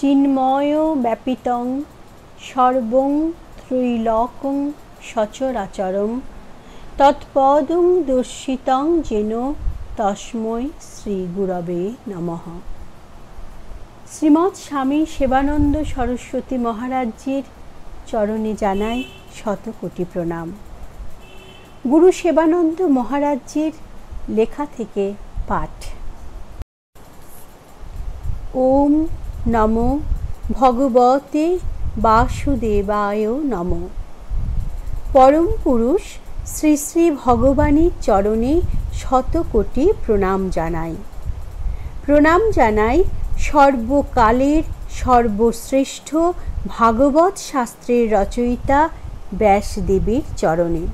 চিন্ময় ব্যাপিতং সর্বং ত্রৈলোক্যং সচরাচরম তৎপদং দর্শিতং যেন তস্मै শ্রী গুরবে নমঃ। শ্রীমৎ স্বামী সেবানন্দ সরস্বতী মহারাজজির চরণে জানাই শত কোটি প্রণাম। গুরু সেবানন্দ মহারাজজির লেখা থেকে পাঠ। ওম নমো ভগবতে বাসুদেবায় নমঃ। পরম পুরুষ শ্রী শ্রী ভগবানের চরণে শত কোটি প্রণাম জানাই। প্রণাম জানাই সর্বকালের সর্বশ্রেষ্ঠ ভাগবত শাস্ত্রের রচয়িতা ব্যাসদেবের চরণে,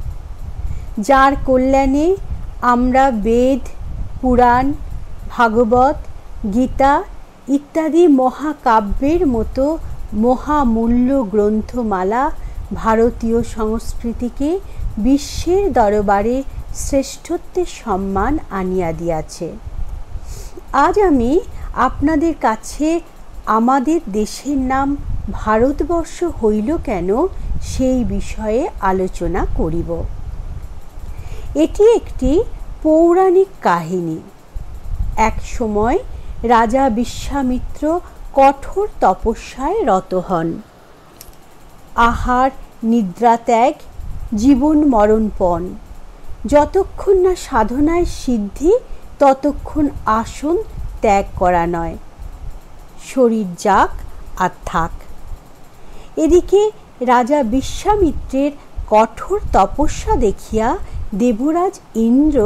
যার কল্যাণে আমরা বেদ, পুরাণ, ভাগবত, গীতা ইত্যাদি মহাকাব্যের মতো মহামূল্য গ্রন্থমালা ভারতীয় সংস্কৃতিকে বিশ্বের দরবারে শ্রেষ্ঠত্বের সম্মান আনিয়া দিয়াছে। আজ আমি আপনাদের কাছে আমাদের দেশের নাম ভারতবর্ষ হইল কেন সেই বিষয়ে আলোচনা করিব। এটি একটি পৌরাণিক কাহিনী। এক সময় রাজা বিশ্বামিত্র কঠোর তপস্যায় রত হন। আহার নিদ্রা ত্যাগ, জীবন মরণপণ, যতক্ষণ না সাধনায় সিদ্ধি ততক্ষণ আসন ত্যাগ করা নয়। শরীর যাক আর থাক। এদিকে রাজা বিশ্বামিত্রের কঠোর তপস্যা দেখিয়া দেবরাজ ইন্দ্র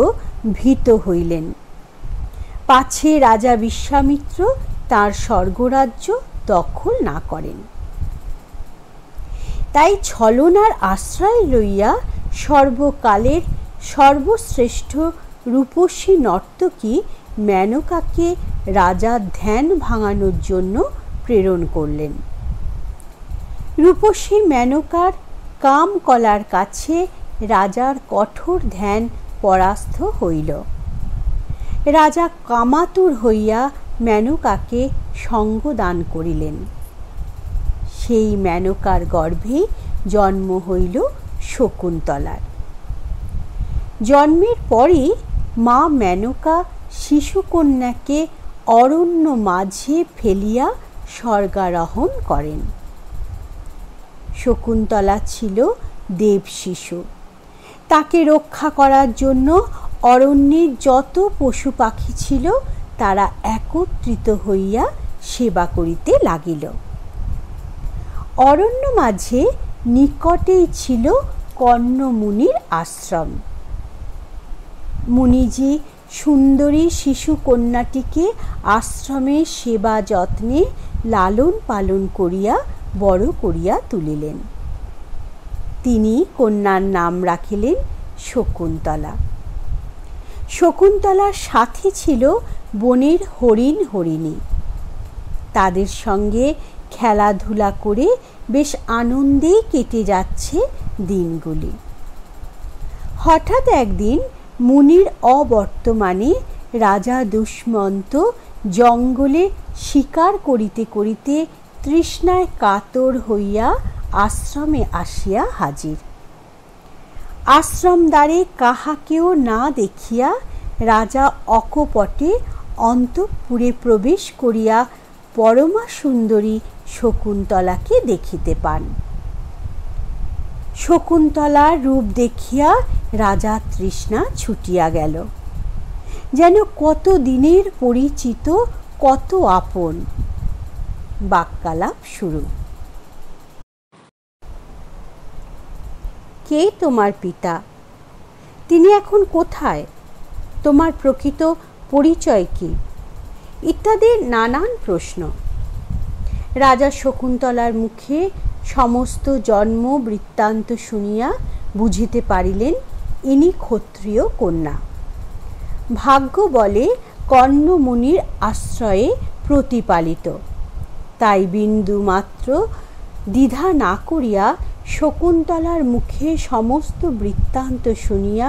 ভীত হইলেন, পাছে রাজা বিশ্বামিত্র তাঁর স্বর্গরাজ্য দখল না করেন। তাই ছলনার আশ্রয় লইয়া সর্বকালের সর্বশ্রেষ্ঠ রূপসী নর্তকী মেনকাকে রাজার ধ্যান ভাঙানোর জন্য প্রেরণ করলেন। রূপসী মেনকার কাম কলার কাছে রাজার কঠোর ধ্যান পরাস্ত হইল। রাজা কামাতুর হইয়া মেনকাকে সঙ্গ দান করিলেন। সেই মেনকার গর্ভে জন্ম হইল শকুন্তলার। জন্মের পরই মা মেনকা শিশুকন্যাকে অরণ্য মাঝে ফেলিয়া স্বর্গারোহণ করেন। শকুন্তলা ছিল দেব শিশু। তাকে রক্ষা করার জন্য অরণ্যের যত পশু পাখি ছিল তারা একত্রিত হইয়া সেবা করিতে লাগিল। অরণ্য মাঝে নিকটেই ছিল কণ্ব মুনির আশ্রম। মুনিজি সুন্দরী শিশু কন্যাটিকে আশ্রমে সেবা যত্নে লালন পালন করিয়া বড় করিয়া তুলিলেন। তিনি কন্যার নাম রাখিলেন শকুন্তলা। শকুন্তলার সাথে ছিল বনের হরিণ হরিণী। তাদের সঙ্গে খেলাধুলা করে বেশ আনন্দেই কেটে যাচ্ছে দিনগুলি। হঠাৎ একদিন মুনির অবর্তমানে রাজা দুষ্মন্ত জঙ্গলে শিকার করিতে করিতে তৃষ্ণায় কাতর হইয়া আশ্রমে আসিয়া হাজির। আশ্রম দ্বারে কাহাকেও না দেখিয়া রাজা অকপটে অন্তঃপুরে প্রবেশ করিয়া পরমা সুন্দরী শকুন্তলাকে দেখিতে পান। শকুন্তলার রূপ দেখিয়া রাজা তৃষ্ণা ছুটিয়া গেল। যেন কত দিনের পরিচিত, কত আপন। বাক্যালাপ শুরু। কে তোমার পিতা? তিনি এখন কোথায়? তোমার প্রকৃত পরিচয় কি? ইত্যাদি নানান প্রশ্ন। রাজা শকুন্তলার মুখে সমস্ত জন্ম বৃত্তান্ত শুনিয়া বুঝিতে পারিলেন ইনি ক্ষত্রিয় কন্যা। ভাগ্য বলে কণ্ব মুনির আশ্রয়ে প্রতিপালিত। তাই বিন্দু মাত্র দ্বিধা না করিয়া শকুন্তলার মুখে সমস্ত বৃত্তান্ত শুনিয়া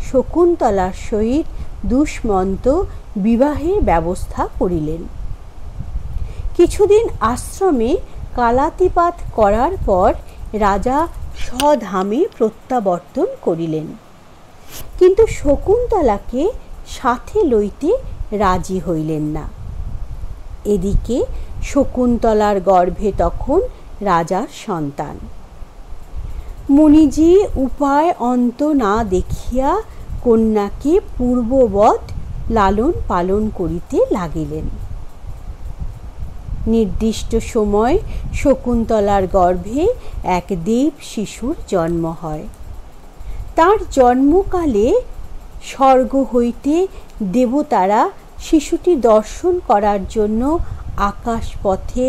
শকুন্তলার সহিত দুষ্মন্ত বিবাহের ব্যবস্থা করিলেন। কিছুদিন আশ্রমে কালাতিপাত করার পর রাজা স্বধামে প্রত্যাবর্তন করিলেন, কিন্তু শকুন্তলাকে সাথে লইতে রাজি হইলেন না। এদিকে শকুন্তলার গর্ভে তখন রাজার সন্তান। মুনিজি উপায় অন্ত না দেখিয়া কন্যাকে পূর্ববৎ লালন পালন করিতে লাগিলেন। নির্দিষ্ট সময় শকুন্তলার গর্ভে এক দেব শিশুর জন্ম হয়। তার জন্মকালে স্বর্গ হইতে দেবতারা শিশুটি দর্শন করার জন্য আকাশপথে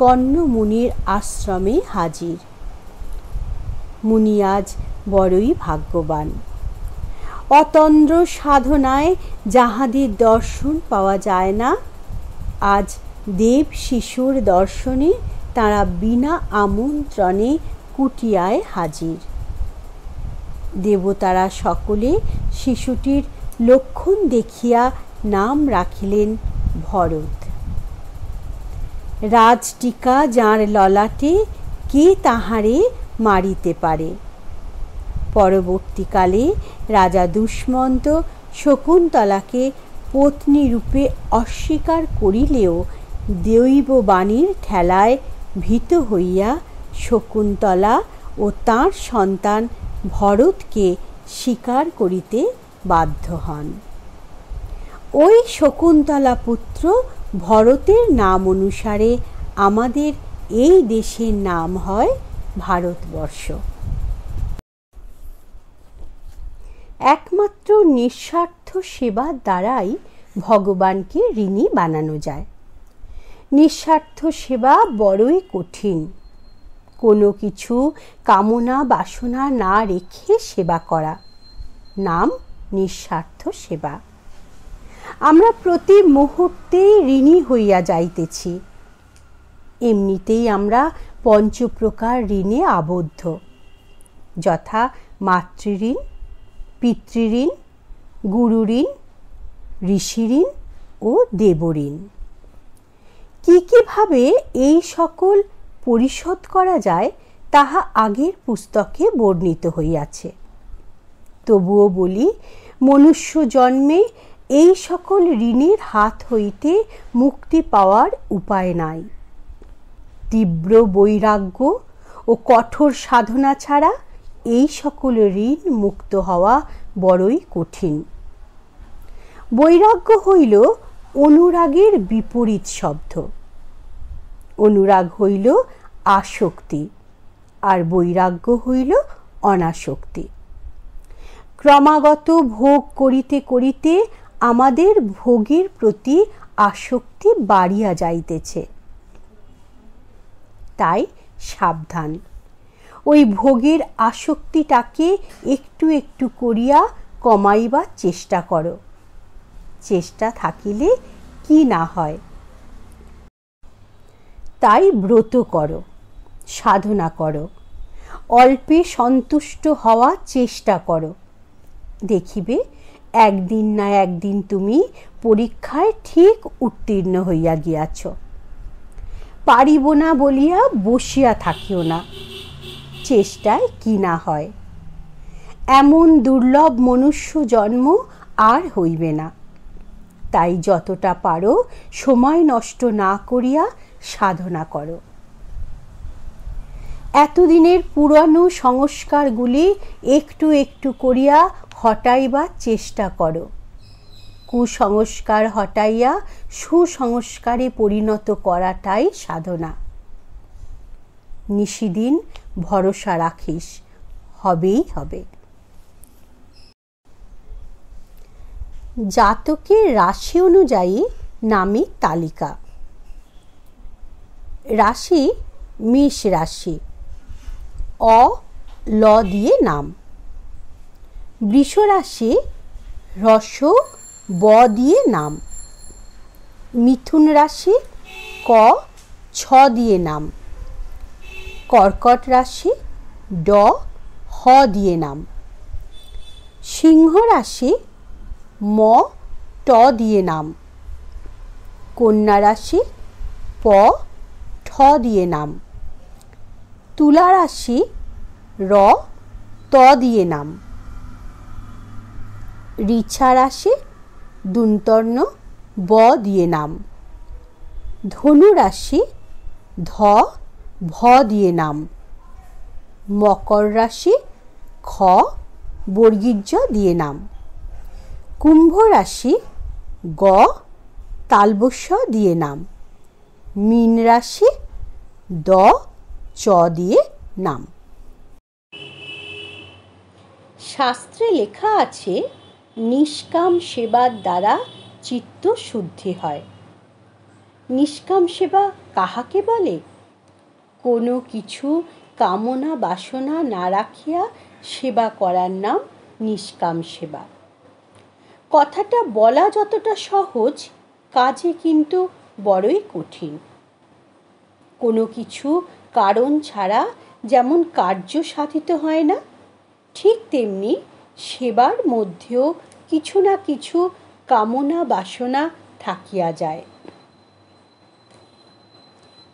কণ্ব মুনির আশ্রমে হাজির। মুনি আজ বড়ই ভাগ্যবান। অতন্দ্র সাধনায় যাহাদের দর্শন পাওয়া যায় না, আজ দেব শিশুর দর্শনে তারা বিনা আমন্ত্রণে কুটিয়ায় হাজির। দেবতারা সকলে শিশুটির লক্ষণ দেখিয়া নাম রাখিলেন ভরত। রাজটিকা যাঁর ললাটে, কে তাহারে মারিতে পারে। পরবর্তীকালে রাজা দুষ্মন্ত শকুন্তলাকে পত্নী রূপে অস্বীকার করিলেও দৈববাণীর ঠেলায় ভীত হইয়া শকুন্তলা ও তাঁর সন্তান ভরতকে স্বীকার করিতে বাধ্য হন। ওই শকুন্তলা পুত্র ভরতের নাম অনুসারে আমাদের এই দেশের নাম হয় ভারতবর্ষ। একমাত্র নিঃস্বার্থ সেবার দ্বারাই ভগবানকে ঋণী বানানো যায়। নিঃস্বার্থ সেবা বড়ই কঠিন। কোনো কিছু কামনা বাসনা না রেখে সেবা করা নাম নিঃস্বার্থ সেবা। আমরা প্রতি মুহূর্তে ঋণী হইয়া যাইতেছি। এমনিতেই আমরা পঞ্চপ্রকার ঋণে আবদ্ধ, যথা মাতৃঋণ, পিতৃঋণ, গুরুঋণ, ঋষিঋণ ও দেবঋণ। কিভাবে এই সকল পরিশোধ করা যায় তাহা আগের পুস্তকে বর্ণিত হইয়াছে। তবুও বলি, মনুষ্য জন্মে এই সকল ঋণের হাত হইতে মুক্তি পাওয়ার উপায় নাই। তীব্র বৈরাগ্য ও কঠোর সাধনা ছাড়া এই সকল ঋণ মুক্ত হওয়া বড়ই কঠিন। বৈরাগ্য হইল অনুরাগের বিপরীত শব্দ। অনুরাগ হইল আসক্তি, আর বৈরাগ্য হইল অনাসক্তি। ক্রমাগত ভোগ করিতে করিতে আমাদের ভোগের প্রতি আসক্তি বাড়িয়া যাইতেছে। তাই সাবধান, ওই ভোগের আসক্তিটাকে একটু একটু করিয়া কমাইবার চেষ্টা করো। চেষ্টা থাকিলে কি না হয়। তাই ব্রত করো, সাধনা করো, অল্পে সন্তুষ্ট হওয়ার চেষ্টা করো। দেখিবে একদিন না একদিন তুমি পরীক্ষায় ঠিক উত্তীর্ণ হইয়া গিয়াছ। পারিব না বলিয়া বসিয়া থাকিও না, চেষ্টায় কি না হয়। এমন দুর্লভ মনুষ্য জন্ম আর হইবে না। তাই যতটা পারো সময় নষ্ট না করিয়া সাধনা করো। এতদিনের পুরানো সংস্কারগুলি একটু একটু করিয়া হটাইবার চেষ্টা করো। কুসংস্কার হটাইয়া সুসংস্কারে পরিণত করাটাই সাধনা। নিশিদিন ভরসা রাখিস, হবেই হবে। জাতকের রাশি অনুযায়ী নামের তালিকা। রাশি মেষ রাশি, অ ল দিয়ে নাম। বৃষ রাশি হ্রস্ব ব দিয়ে নাম। মিথুন রাশি ক ছ দিয়ে নাম। কর্কট রাশি ড হ দিয়ে নাম। সিংহ রাশি ম ট দিয়ে নাম। কন্যা রাশি প ঠ দিয়ে নাম। তুলা রাশি র ত দিয়ে নাম। ঋছা রাশি দন্তন্য ব দিয়ে নাম। ধনু রাশি ধ ভ দিয়ে নাম। মকর রাশি খ বর্গীর্য দিয়ে নাম। কুম্ভ রাশি গ তালবস্য দিয়ে নাম। মীন রাশি দ চ দিয়ে নাম। শাস্ত্রে লেখা আছে নিষ্কাম সেবার দ্বারা চিত্ত শুদ্ধি হয়। নিষ্কাম সেবা কাহাকে বলে? কোনো কিছু কামনা বাসনা না রাখিয়া সেবা করার নাম নিষ্কাম সেবা। কথাটা বলা যতটা সহজ, কাজে কিন্তু বড়ই কঠিন। কোনো কিছু কারণ ছাড়া যেমন কার্য সাধিত হয় না, ঠিক তেমনি সেবার মধ্যেও কিছু না কিছু কামনা বাসনা থাকিয়া যায়।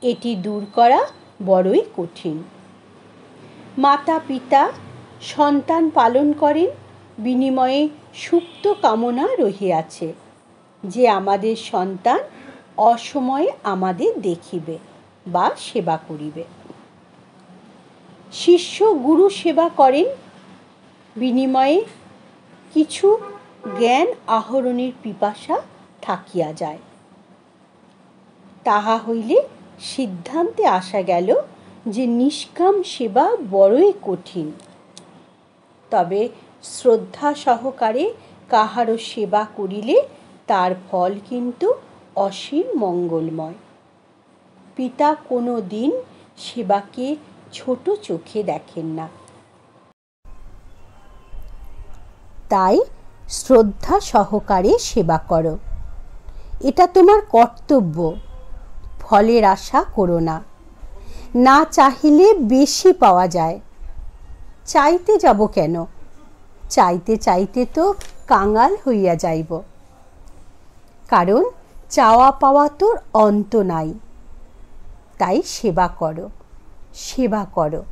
এটি দূর করা বড়ই কঠিন। মাতা পিতা সন্তান পালন করেন, বিনিময়ে সুপ্ত কামনা রহিয়াছে যে আমাদের সন্তান অসময়ে আমাদের দেখিবে বা সেবা করিবে। শিষ্য গুরু সেবা করেন, বিনিময়ে কিছু জ্ঞান আহরণের পিপাসা থাকিয়া যায়। তাহা হইলে সিদ্ধান্তে আসা গেল যে নিষ্কাম সেবা বড়ই কঠিন। তবে শ্রদ্ধা সহকারে কাহারও সেবা করিলে তার ফল কিন্তু অসীম মঙ্গলময়। পিতা কোনো দিন সেবাকে ছোট চোখে দেখেন না। তাই শ্রদ্ধা সহকারে সেবা করো, এটা তোমার কর্তব্য। ফলের আশা করো না। না চাহিলে বেশি পাওয়া যায়। চাইতে যাব কেন? চাইতে চাইতে তো কাঙাল হইয়া যাইব। কারণ চাওয়া পাওয়া তোর অন্ত নাই। তাই সেবা করো, সেবা করো।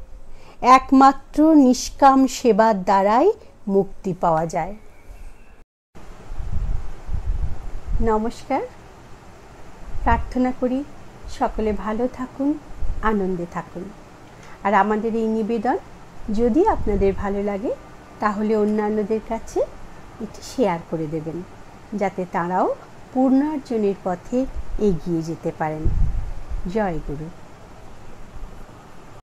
একমাত্র নিষ্কাম সেবার দ্বারাই মুক্তি পাওয়া যায়। নমস্কার। প্রার্থনা করি সকলে ভালো থাকুন, আনন্দে থাকুন। আর আমাদের এই নিবেদন যদি আপনাদের ভালো লাগে তাহলে অন্যান্যদের কাছে এটি শেয়ার করে দেবেন, যাতে তারাও পূর্ণার্জনের পথে এগিয়ে যেতে পারেন। জয় গুরু।